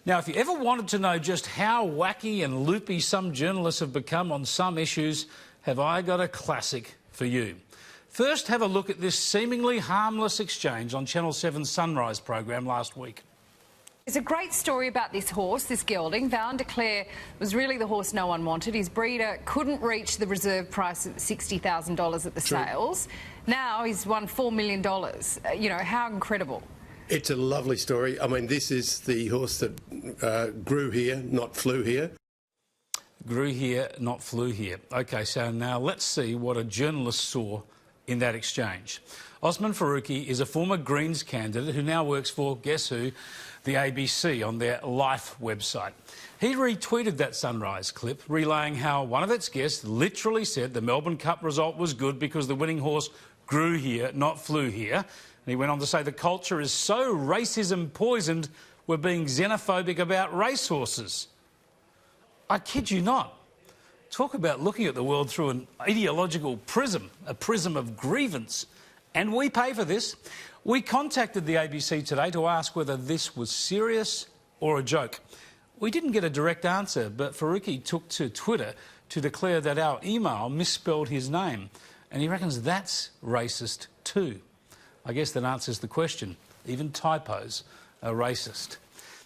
Now, if you ever wanted to know just how wacky and loopy some journalists have become on some issues, have I got a classic for you. First, have a look at this seemingly harmless exchange on Channel 7's Sunrise program last week. There's a great story about this horse, this gelding. Val de Clare was really the horse no one wanted. His breeder couldn't reach the reserve price of $60,000 at the sales. Now he's won $4 million. You know, how incredible. It's a lovely story. I mean, this is the horse that grew here, not flew here. Grew here, not flew here. OK, so now let's see what a journalist saw in that exchange. Osman Faruqi is a former Greens candidate who now works for, guess who, the ABC on their Life website. He retweeted that Sunrise clip, relaying how one of its guests literally said the Melbourne Cup result was good because the winning horse grew here, not flew here. And he went on to say the culture is so racism poisoned, we're being xenophobic about racehorses. I kid you not. Talk about looking at the world through an ideological prism, a prism of grievance. And we pay for this. We contacted the ABC today to ask whether this was serious or a joke. We didn't get a direct answer, but Faruqi took to Twitter to declare that our email misspelled his name. And he reckons that's racist too. I guess that answers the question. Even typos are racist.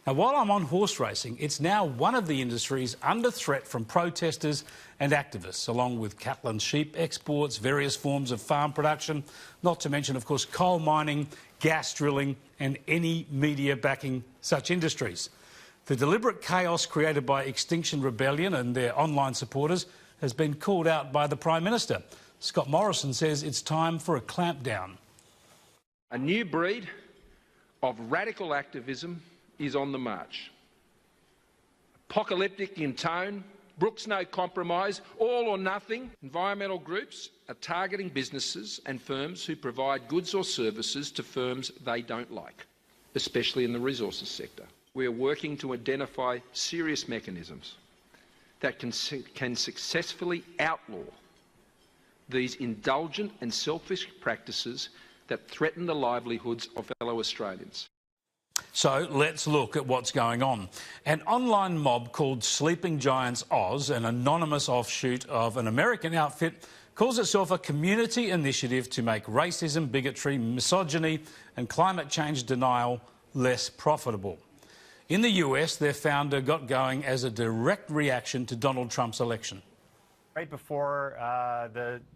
Now, while I'm on horse racing, it's now one of the industries under threat from protesters and activists, along with cattle and sheep exports, various forms of farm production, not to mention, of course, coal mining, gas drilling and any media backing such industries. The deliberate chaos created by Extinction Rebellion and their online supporters has been called out by the Prime Minister. Scott Morrison says it's time for a clampdown. A new breed of radical activism is on the march. Apocalyptic in tone, Brooks no compromise, all or nothing. Environmental groups are targeting businesses and firms who provide goods or services to firms they don't like, especially in the resources sector. We are working to identify serious mechanisms that can successfully outlaw these indulgent and selfish practices that threaten the livelihoods of fellow Australians. So let's look at what's going on. An online mob called Sleeping Giants Oz, an anonymous offshoot of an American outfit, calls itself a community initiative to make racism, bigotry, misogyny and climate change denial less profitable. In the US, their founder got going as a direct reaction to Donald Trump's election. Right before,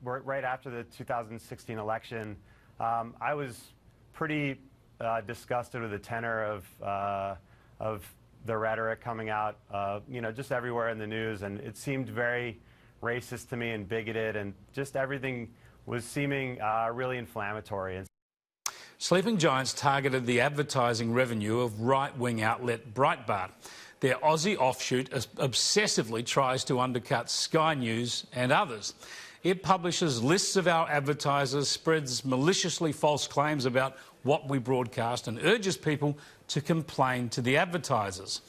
right after the 2016 election, I was pretty disgusted with the tenor of the rhetoric coming out, you know, just everywhere in the news, and it seemed very racist to me and bigoted, and just everything was seeming really inflammatory. Sleeping Giants targeted the advertising revenue of right-wing outlet Breitbart. Their Aussie offshoot obsessively tries to undercut Sky News and others. It publishes lists of our advertisers, spreads maliciously false claims about what we broadcast and urges people to complain to the advertisers.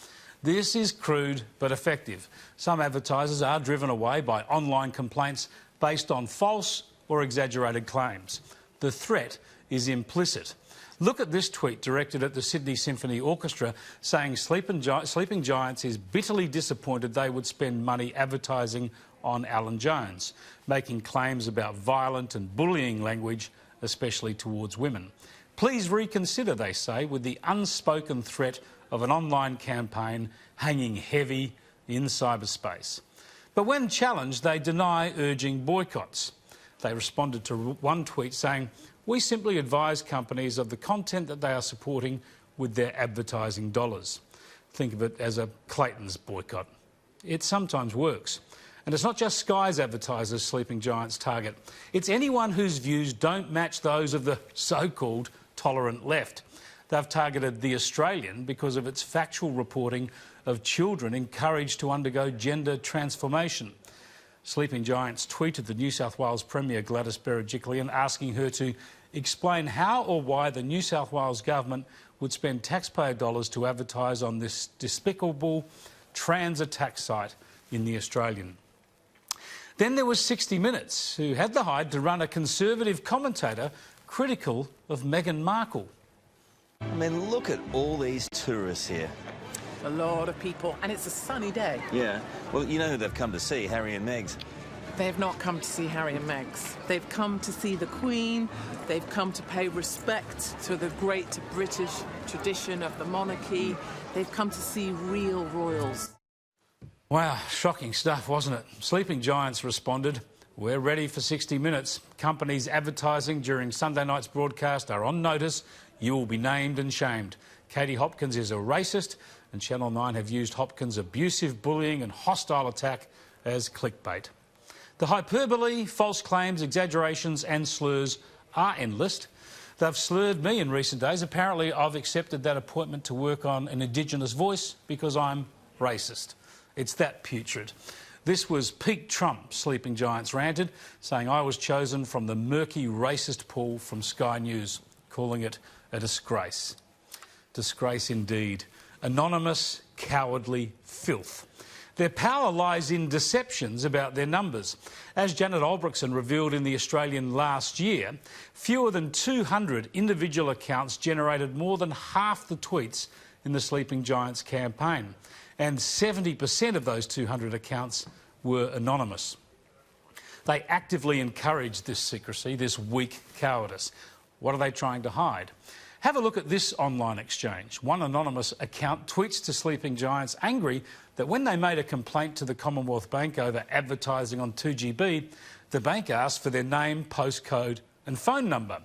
This is crude but effective. Some advertisers are driven away by online complaints based on false or exaggerated claims. The threat is implicit. Look at this tweet directed at the Sydney Symphony Orchestra saying Sleeping Giants is bitterly disappointed they would spend money advertising on Alan Jones, making claims about violent and bullying language, especially towards women. Please reconsider, they say, with the unspoken threat of an online campaign hanging heavy in cyberspace. But when challenged, they deny urging boycotts. They responded to one tweet saying, "We simply advise companies of the content that they are supporting with their advertising dollars." Think of it as a Clayton's boycott. It sometimes works. And it's not just Sky's advertisers Sleeping Giants target. It's anyone whose views don't match those of the so-called tolerant left. They've targeted The Australian because of its factual reporting of children encouraged to undergo gender transformation. Sleeping Giants tweeted the New South Wales Premier Gladys Berejiklian asking her to explain how or why the New South Wales government would spend taxpayer dollars to advertise on this despicable trans attack site in The Australian. Then there was 60 Minutes, who had the hide to run a Conservative commentator critical of Meghan Markle. I mean, look at all these tourists here. a lot of people, and it's a sunny day. Yeah. Well, you know who they've come to see, Harry and Meg's. They've not come to see Harry and Meg's. They've come to see the Queen. They've come to pay respect to the great British tradition of the monarchy. They've come to see real royals. Wow, shocking stuff, wasn't it? Sleeping Giants responded, "We're ready for 60 Minutes. Companies advertising during Sunday night's broadcast are on notice. You will be named and shamed. Katie Hopkins is a racist, and Channel 9 have used Hopkins' abusive bullying and hostile attack as clickbait." The hyperbole, false claims, exaggerations and slurs are endless. They've slurred me in recent days. Apparently I've accepted that appointment to work on an Indigenous voice because I'm racist. It's that putrid. This was peak Trump, Sleeping Giants ranted, saying I was chosen from the murky racist pool from Sky News, calling it a disgrace. Disgrace indeed. Anonymous, cowardly filth. Their power lies in deceptions about their numbers. As Janet Albrechtsen revealed in The Australian last year, fewer than 200 individual accounts generated more than half the tweets in the Sleeping Giants campaign, and 70% of those 200 accounts were anonymous. They actively encouraged this secrecy, this weak cowardice. What are they trying to hide? Have a look at this online exchange. One anonymous account tweets to Sleeping Giants angry that when they made a complaint to the Commonwealth Bank over advertising on 2GB, the bank asked for their name, postcode and phone number.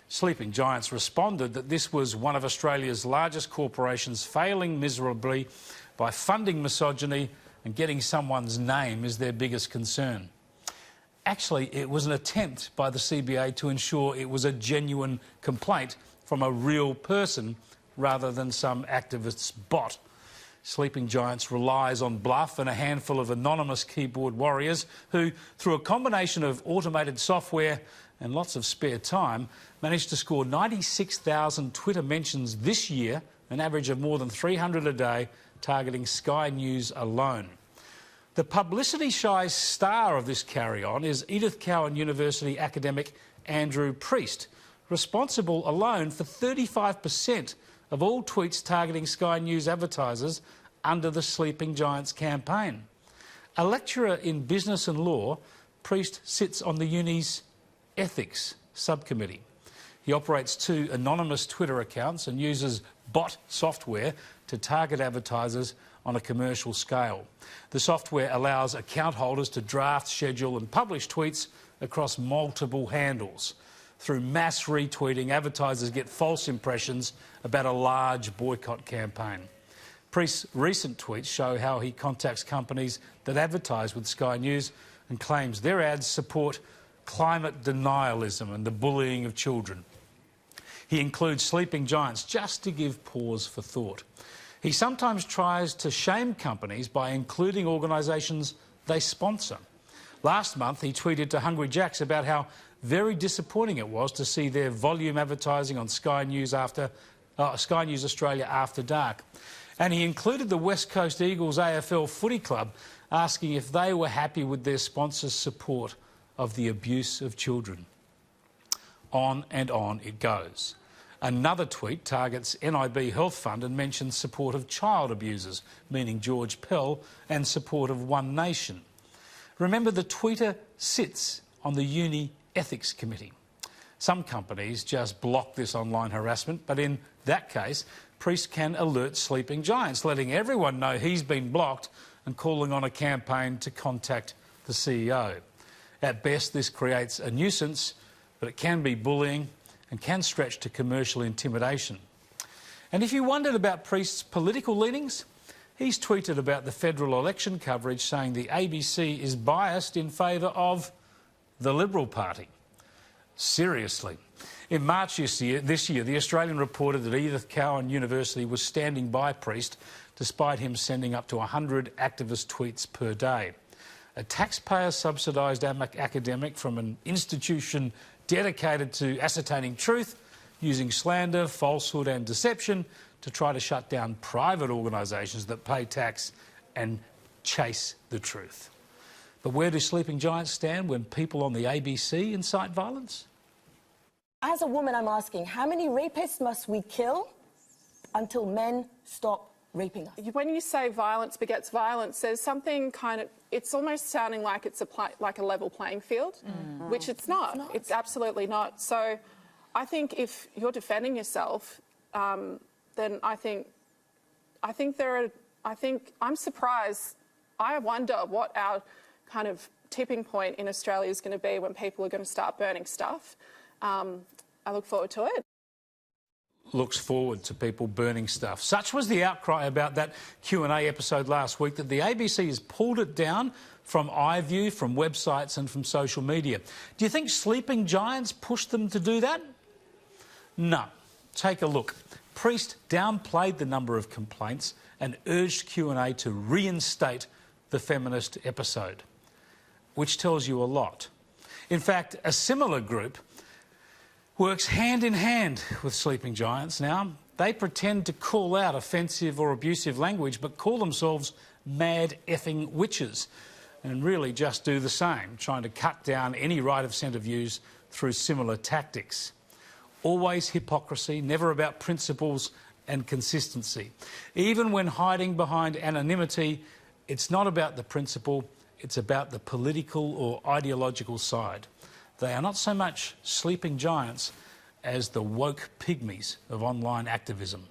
Sleeping Giants responded that this was one of Australia's largest corporations failing miserably by funding misogyny, and getting someone's name is their biggest concern. Actually, it was an attempt by the CBA to ensure it was a genuine complaint from a real person rather than some activist's bot. Sleeping Giants relies on bluff and a handful of anonymous keyboard warriors who, through a combination of automated software and lots of spare time, managed to score 96,000 Twitter mentions this year, an average of more than 300 a day, targeting Sky News alone. The publicity-shy star of this carry-on is Edith Cowan University academic Andrew Priest, responsible alone for 35% of all tweets targeting Sky News advertisers under the Sleeping Giants campaign. A lecturer in business and law, Priest sits on the uni's ethics subcommittee. He operates 2 anonymous Twitter accounts and uses bot software to target advertisers on a commercial scale. The software allows account holders to draft, schedule and publish tweets across multiple handles. Through mass retweeting, advertisers get false impressions about a large boycott campaign. Priest's recent tweets show how he contacts companies that advertise with Sky News and claims their ads support climate denialism and the bullying of children. He includes Sleeping Giants just to give pause for thought. He sometimes tries to shame companies by including organisations they sponsor. Last month, he tweeted to Hungry Jacks about how very disappointing it was to see their volume advertising on Sky News Australia After Dark. And he included the West Coast Eagles AFL Footy Club, asking if they were happy with their sponsors' support of the abuse of children. On and on it goes. Another tweet targets NIB Health Fund and mentions support of child abusers, meaning George Pell, and support of One Nation. Remember, the tweeter sits on the Uni Ethics Committee. Some companies just block this online harassment, but in that case, Priest can alert Sleeping Giants, letting everyone know he's been blocked and calling on a campaign to contact the CEO. At best, this creates a nuisance, but it can be bullying and can stretch to commercial intimidation. And if you wondered about Priest's political leanings, he's tweeted about the federal election coverage, saying the ABC is biased in favour of the Liberal Party. Seriously. In March this year, the Australian reported that Edith Cowan University was standing by Priest despite him sending up to 100 activist tweets per day. A taxpayer-subsidised academic from an institution dedicated to ascertaining truth, using slander, falsehood and deception to try to shut down private organisations that pay tax and chase the truth. But where do Sleeping Giants stand when people on the ABC incite violence? As a woman, I'm asking, how many rapists must we kill until men stop raping us. When you say violence begets violence, there's something kind of, it's almost sounding like it's like a level playing field, which it's not. It's absolutely not. So I think if you're defending yourself, then I think I'm surprised. I wonder what our kind of tipping point in Australia is going to be when people are going to start burning stuff. I look forward to it. Looks forward to people burning stuff. Such was the outcry about that Q&A episode last week that the ABC has pulled it down from iView, from websites and from social media. Do you think Sleeping Giants pushed them to do that? No. Take a look. Priest downplayed the number of complaints and urged Q&A to reinstate the feminist episode, which tells you a lot. In fact, a similar group works hand in hand with Sleeping Giants now. They pretend to call out offensive or abusive language but call themselves mad effing witches and really just do the same, trying to cut down any right of centre views through similar tactics. Always hypocrisy, never about principles and consistency. Even when hiding behind anonymity, it's not about the principle, it's about the political or ideological side. They are not so much sleeping giants as the woke pygmies of online activism.